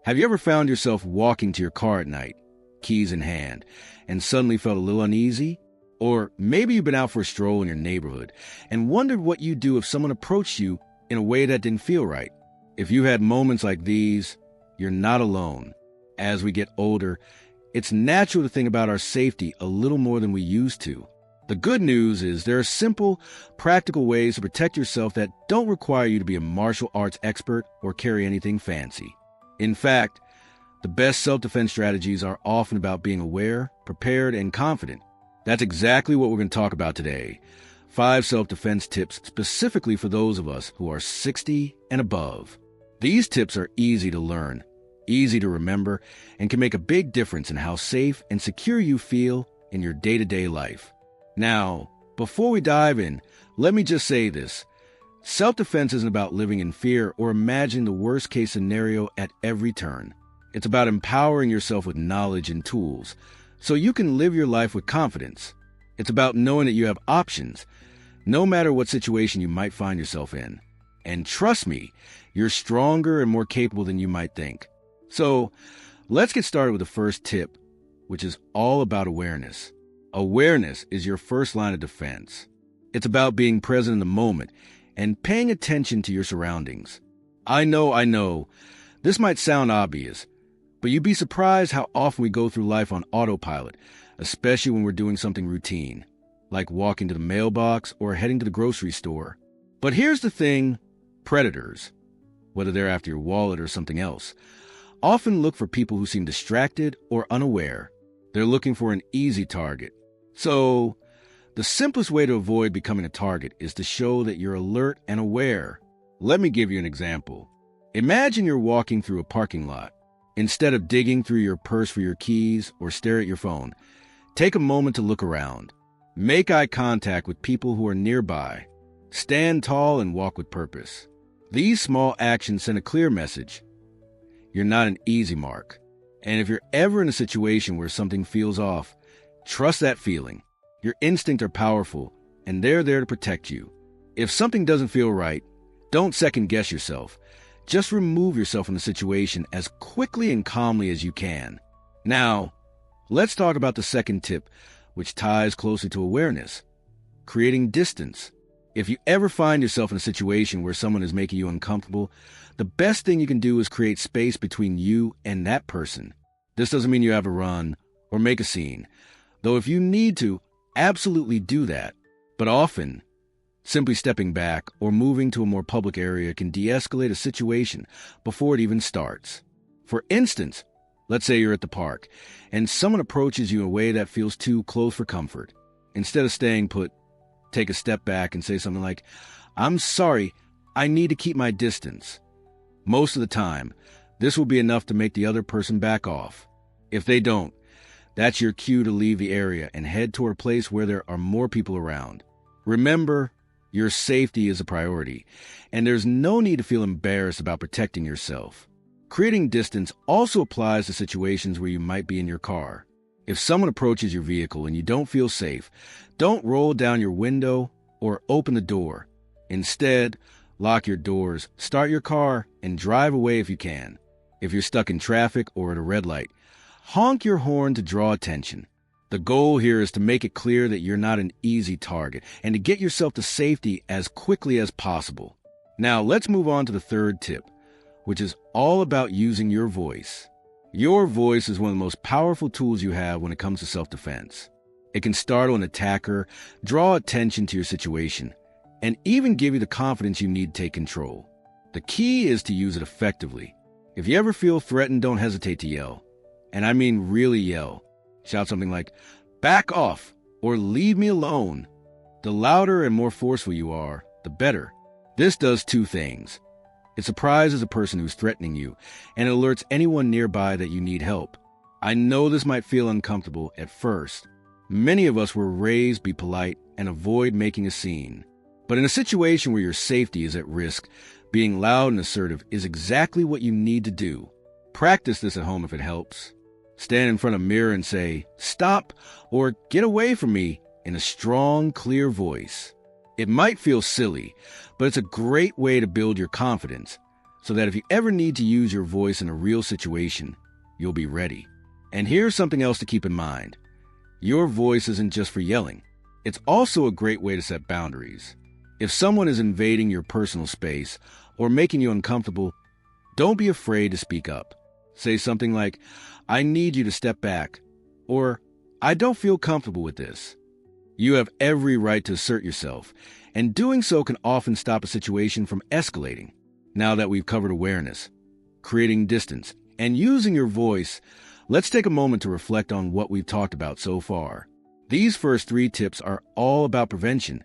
Have you ever found yourself walking to your car at night, keys in hand, and suddenly felt a little uneasy? Or maybe you've been out for a stroll in your neighborhood and wondered what you'd do if someone approached you in a way that didn't feel right. If you had moments like these, you're not alone. As we get older, it's natural to think about our safety a little more than we used to. The good news is there are simple, practical ways to protect yourself that don't require you to be a martial arts expert or carry anything fancy. In fact, the best self-defense strategies are often about being aware, prepared, and confident. That's exactly what we're going to talk about today. 5 self-defense tips specifically for those of us who are 60 and above. These tips are easy to learn, easy to remember, and can make a big difference in how safe and secure you feel in your day-to-day life. Now, before we dive in, let me just say this. Self-defense isn't about living in fear or imagining the worst-case scenario at every turn. It's about empowering yourself with knowledge and tools so you can live your life with confidence. It's about knowing that you have options, no matter what situation you might find yourself in. And trust me, you're stronger and more capable than you might think. So, let's get started with the first tip, which is all about awareness. Awareness is your first line of defense. It's about being present in the moment and paying attention to your surroundings. I know, this might sound obvious, but you'd be surprised how often we go through life on autopilot, especially when we're doing something routine, like walking to the mailbox or heading to the grocery store. But here's the thing, predators, whether they're after your wallet or something else, often look for people who seem distracted or unaware. They're looking for an easy target. So, the simplest way to avoid becoming a target is to show that you're alert and aware. Let me give you an example. Imagine you're walking through a parking lot. Instead of digging through your purse for your keys or stare at your phone, take a moment to look around. Make eye contact with people who are nearby. Stand tall and walk with purpose. These small actions send a clear message. You're not an easy mark. And if you're ever in a situation where something feels off, trust that feeling. Your instincts are powerful, and they're there to protect you. If something doesn't feel right, don't second-guess yourself. Just remove yourself from the situation as quickly and calmly as you can. Now, let's talk about the second tip, which ties closely to awareness. Creating distance. If you ever find yourself in a situation where someone is making you uncomfortable, the best thing you can do is create space between you and that person. This doesn't mean you have to run or make a scene, though if you need to, absolutely do that. But often, simply stepping back or moving to a more public area can de-escalate a situation before it even starts. For instance, let's say you're at the park and someone approaches you in a way that feels too close for comfort. Instead of staying put, take a step back and say something like, "I'm sorry, I need to keep my distance." Most of the time, this will be enough to make the other person back off. If they don't, that's your cue to leave the area and head toward a place where there are more people around. Remember, your safety is a priority, and there's no need to feel embarrassed about protecting yourself. Creating distance also applies to situations where you might be in your car. If someone approaches your vehicle and you don't feel safe, don't roll down your window or open the door. Instead, lock your doors, start your car, and drive away if you can. If you're stuck in traffic or at a red light, honk your horn to draw attention. The goal here is to make it clear that you're not an easy target and to get yourself to safety as quickly as possible. Now, let's move on to the third tip, which is all about using your voice. Your voice is one of the most powerful tools you have when it comes to self-defense. It can startle an attacker, draw attention to your situation, and even give you the confidence you need to take control. The key is to use it effectively. If you ever feel threatened, don't hesitate to yell. And I mean really yell. Shout something like, "Back off," or "Leave me alone." The louder and more forceful you are, the better. This does 2 things. It surprises the person who's threatening you, and it alerts anyone nearby that you need help. I know this might feel uncomfortable at first. Many of us were raised be polite and avoid making a scene. But in a situation where your safety is at risk, being loud and assertive is exactly what you need to do. Practice this at home if it helps. Stand in front of a mirror and say, "Stop," or "Get away from me," in a strong, clear voice. It might feel silly, but it's a great way to build your confidence. so that if you ever need to use your voice in a real situation, you'll be ready. And here's something else to keep in mind. Your voice isn't just for yelling. It's also a great way to set boundaries. If someone is invading your personal space or making you uncomfortable, don't be afraid to speak up. Say something like, "I need you to step back," or "I don't feel comfortable with this." You have every right to assert yourself, and doing so can often stop a situation from escalating. Now that we've covered awareness, creating distance, and using your voice, let's take a moment to reflect on what we've talked about so far. These first 3 tips are all about prevention,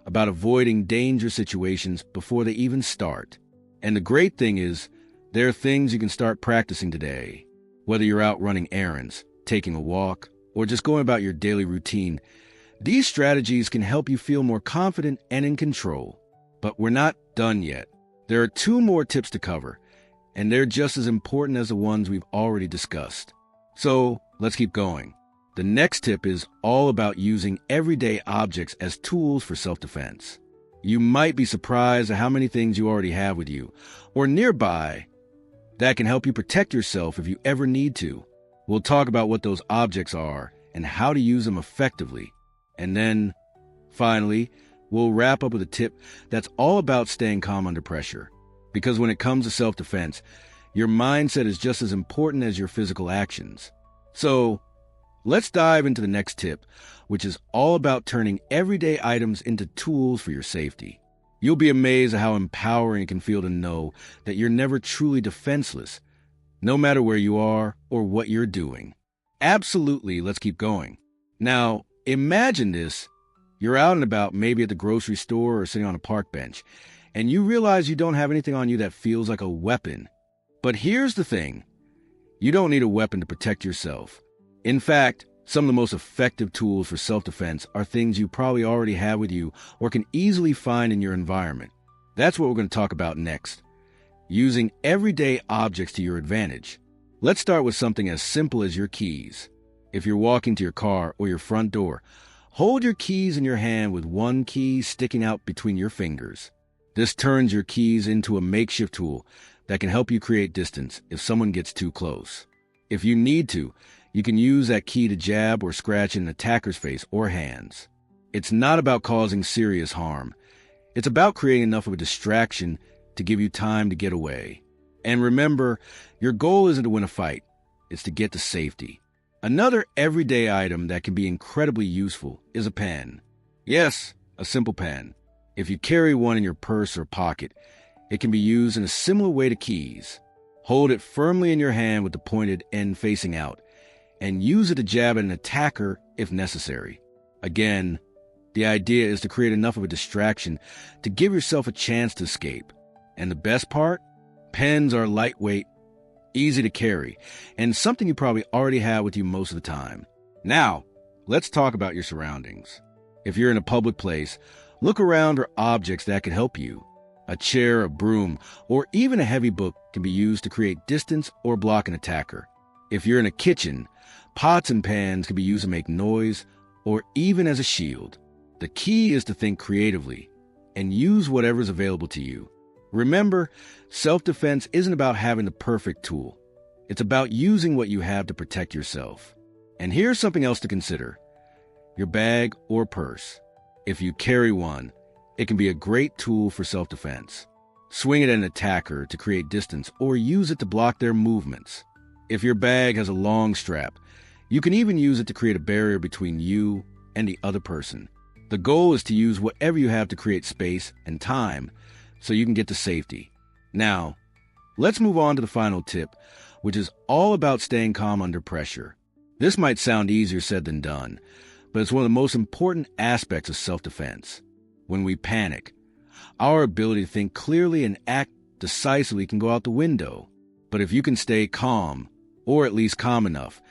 about avoiding dangerous situations before they even start. And the great thing is, there are things you can start practicing today. Whether you're out running errands, taking a walk, or just going about your daily routine, these strategies can help you feel more confident and in control. But we're not done yet. There are 2 more tips to cover, and they're just as important as the ones we've already discussed. So let's keep going. The next tip is all about using everyday objects as tools for self-defense. You might be surprised at how many things you already have with you or nearby that can help you protect yourself if you ever need to. We'll talk about what those objects are and how to use them effectively. And then, finally, we'll wrap up with a tip that's all about staying calm under pressure. Because when it comes to self-defense, your mindset is just as important as your physical actions. So, let's dive into the next tip, which is all about turning everyday items into tools for your safety. You'll be amazed at how empowering it can feel to know that you're never truly defenseless, no matter where you are or what you're doing. Absolutely, let's keep going. Now, imagine this. You're out and about, maybe at the grocery store or sitting on a park bench, and you realize you don't have anything on you that feels like a weapon. But here's the thing. You don't need a weapon to protect yourself. In fact, some of the most effective tools for self-defense are things you probably already have with you or can easily find in your environment. That's what we're going to talk about next. Using everyday objects to your advantage. Let's start with something as simple as your keys. If you're walking to your car or your front door, hold your keys in your hand with one key sticking out between your fingers. This turns your keys into a makeshift tool that can help you create distance if someone gets too close. If you need to, you can use that key to jab or scratch an attacker's face or hands. It's not about causing serious harm. It's about creating enough of a distraction to give you time to get away. And remember, your goal isn't to win a fight. It's to get to safety. Another everyday item that can be incredibly useful is a pen. Yes, a simple pen. If you carry one in your purse or pocket, it can be used in a similar way to keys. Hold it firmly in your hand with the pointed end facing out, and use it to jab at an attacker if necessary. Again, the idea is to create enough of a distraction to give yourself a chance to escape. And the best part? Pens are lightweight, easy to carry, and something you probably already have with you most of the time. Now, let's talk about your surroundings. If you're in a public place, look around for objects that can help you. A chair, a broom, or even a heavy book can be used to create distance or block an attacker. If you're in a kitchen, pots and pans can be used to make noise or even as a shield. The key is to think creatively and use whatever's available to you. Remember, self-defense isn't about having the perfect tool. It's about using what you have to protect yourself. And here's something else to consider. Your bag or purse. If you carry one, it can be a great tool for self-defense. Swing it at an attacker to create distance or use it to block their movements. If your bag has a long strap, you can even use it to create a barrier between you and the other person. The goal is to use whatever you have to create space and time so you can get to safety. Now, let's move on to the final tip, which is all about staying calm under pressure. This might sound easier said than done, but it's one of the most important aspects of self-defense. When we panic, our ability to think clearly and act decisively can go out the window. But if you can stay calm, or at least calm enough,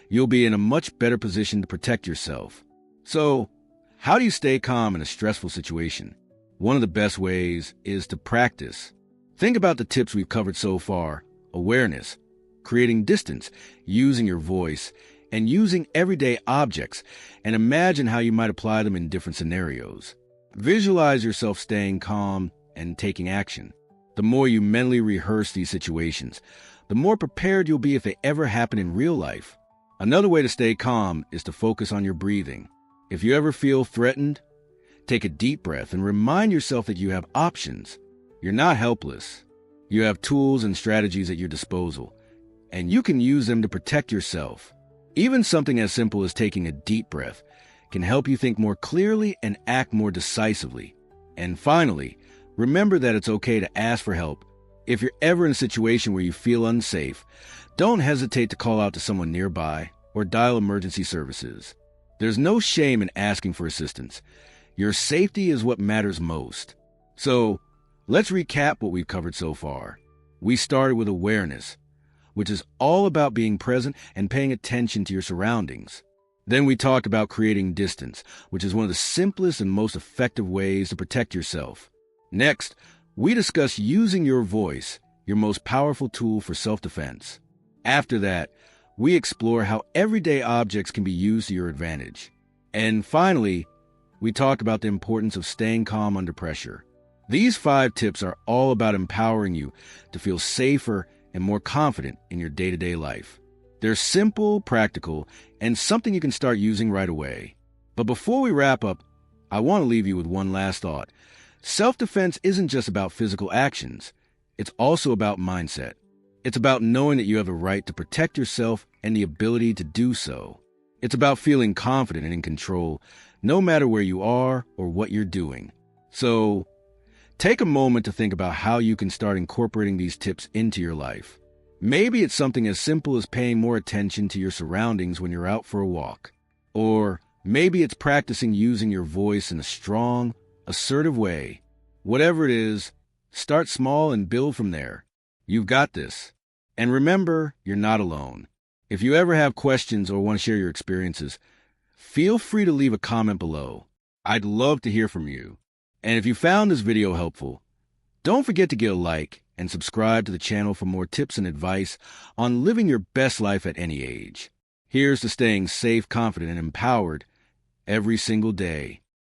you'll be in a much better position to protect yourself. So, how do you stay calm in a stressful situation? One of the best ways is to practice. Think about the tips we've covered so far: awareness, creating distance, using your voice, and using everyday objects, and imagine how you might apply them in different scenarios. Visualize yourself staying calm and taking action. The more you mentally rehearse these situations, the more prepared you'll be if they ever happen in real life. Another way to stay calm is to focus on your breathing. If you ever feel threatened, take a deep breath and remind yourself that you have options. You're not helpless. You have tools and strategies at your disposal, and you can use them to protect yourself. Even something as simple as taking a deep breath can help you think more clearly and act more decisively. And finally, remember that it's okay to ask for help. If you're ever in a situation where you feel unsafe, don't hesitate to call out to someone nearby or dial emergency services. There's no shame in asking for assistance. Your safety is what matters most. So, let's recap what we've covered so far. We started with awareness, which is all about being present and paying attention to your surroundings. Then we talked about creating distance, which is one of the simplest and most effective ways to protect yourself. Next, we discussed using your voice, your most powerful tool for self-defense. After that, we explore how everyday objects can be used to your advantage. And finally, we talked about the importance of staying calm under pressure. These 5 tips are all about empowering you to feel safer and more confident in your day-to-day life. They're simple, practical, and something you can start using right away. But before we wrap up, I want to leave you with one last thought. Self-defense isn't just about physical actions. It's also about mindset. It's about knowing that you have the right to protect yourself and the ability to do so. It's about feeling confident and in control, no matter where you are or what you're doing. So, take a moment to think about how you can start incorporating these tips into your life. Maybe it's something as simple as paying more attention to your surroundings when you're out for a walk. Or maybe it's practicing using your voice in a strong, assertive way. Whatever it is, start small and build from there. You've got this. And remember, you're not alone. If you ever have questions or want to share your experiences, feel free to leave a comment below. I'd love to hear from you. And if you found this video helpful, don't forget to give a like and subscribe to the channel for more tips and advice on living your best life at any age. Here's to staying safe, confident, and empowered every single day.